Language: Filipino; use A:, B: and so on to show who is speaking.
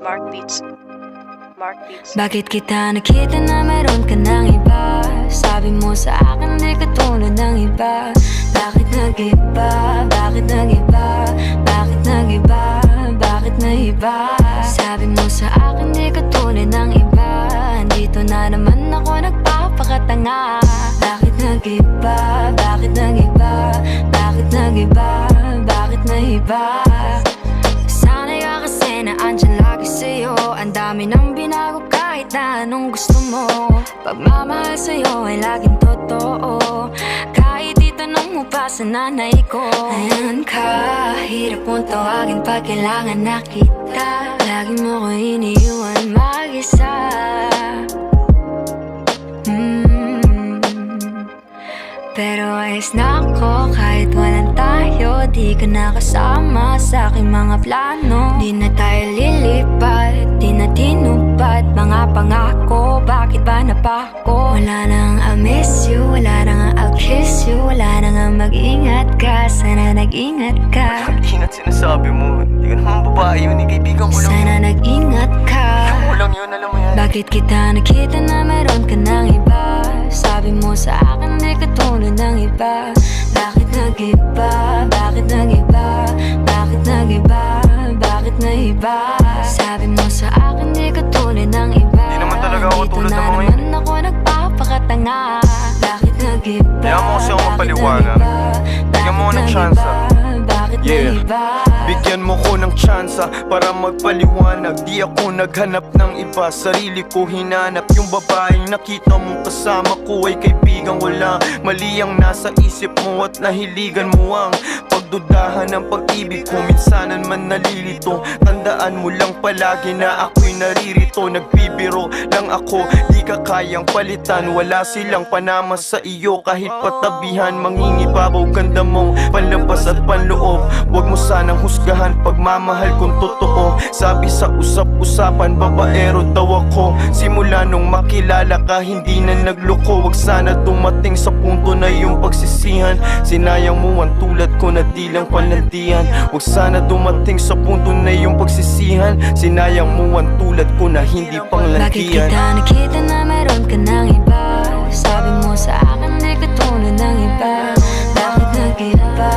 A: Mark Beats.
B: Bakit kita nakita na meron ka ng iba? Sabi mo sa akin di ka tulad ng iba. Bakit nag-iba? Bakit nag-iba? Bakit nag-iba? Bakit nag-iba? Sabi mo sa akin di ka tulad ng iba. Dito na naman ako nagpapakatanga. Bakit nag-iba? Bakit nag-iba? Bakit nag-iba? Bakit nag-iba? Sana'y ka kasi na andyan lagi sa'yo. Ang dami nang binago kahit na anong gusto mo. Pagmamahal sa'yo ay laging totoo. Kahit itanong mo pa sa nanay ko. Ayan ka, hirap mong tawagin pag kailangan na kita. Lagi mo ko iniiwan mag-isa. Pero ayos na ako kahit walang tayo. Di ka nakasama sa aking mga plano. Di na tayo lilipat, di na tinupad mga pangako. Bakit ba napako? Wala nang I'll miss you, wala nang I'll kiss you. Wala nang mag-ingat ka, sana nag-ingat ka.
C: Ingat sinasabi mo, di ka naman babae yun, kaibigan ko lang.
B: Sana nag-ingat ka.
C: Ko lang yun, alam mo yan.
B: Bakit kita nakita na meron ka ng iba? Sabi mo sa akin di ka tulad ng iba. Bakit nag-iba? Bakit nag-iba? Bakit nag-iba? Bakit nag-iba? Sabi mo sa akin di ka tulad ng iba.
C: Di naman talaga ako tulad ng mga yun.
B: Dito na naman ako nagpapakatanga. Bakit nag-iba?
C: Kaya mo kasi ako mapaliwanag. Bigyan mo ako ng tsansa.
B: Bakit nag-iba?
C: Bigyan mo ko ng tsansa para magpaliwanag. Di ako naghanap ng iba, sarili ko hinanap. Yung babaeng nakita mong kasama ko ay kaibigan ko lang. Mali ang nasa isip mo at nahiligan mo ang pagdudahan ng pag-ibig ko. Minsanan man nalilito, tandaan mo lang palagi na ako'y naririto. Nagbibiro lang ako, di ka kayang palitan. Wala silang panama sa iyo kahit patabihan. Mangingibabaw ganda mong panlabas at panloob. Huwag mo sanang husgahan pagmamahal kung totoo. Sabi sa usap-usapan, babaero daw ako. Simula nung makilala ka, hindi na nagloko. Huwag sana dumating sa punto na yung pagsisihan. Sinayang mo ang tulad ko na di lang palandian. Huwag sana dumating sa punto na yung pagsisihan. Sinayang mo ang tulad ko na hindi panglandian.
B: Bakit kita nakita na meron ka ng iba? Sabi mo sa akin di ka tulad ng iba. Bakit nag-iba?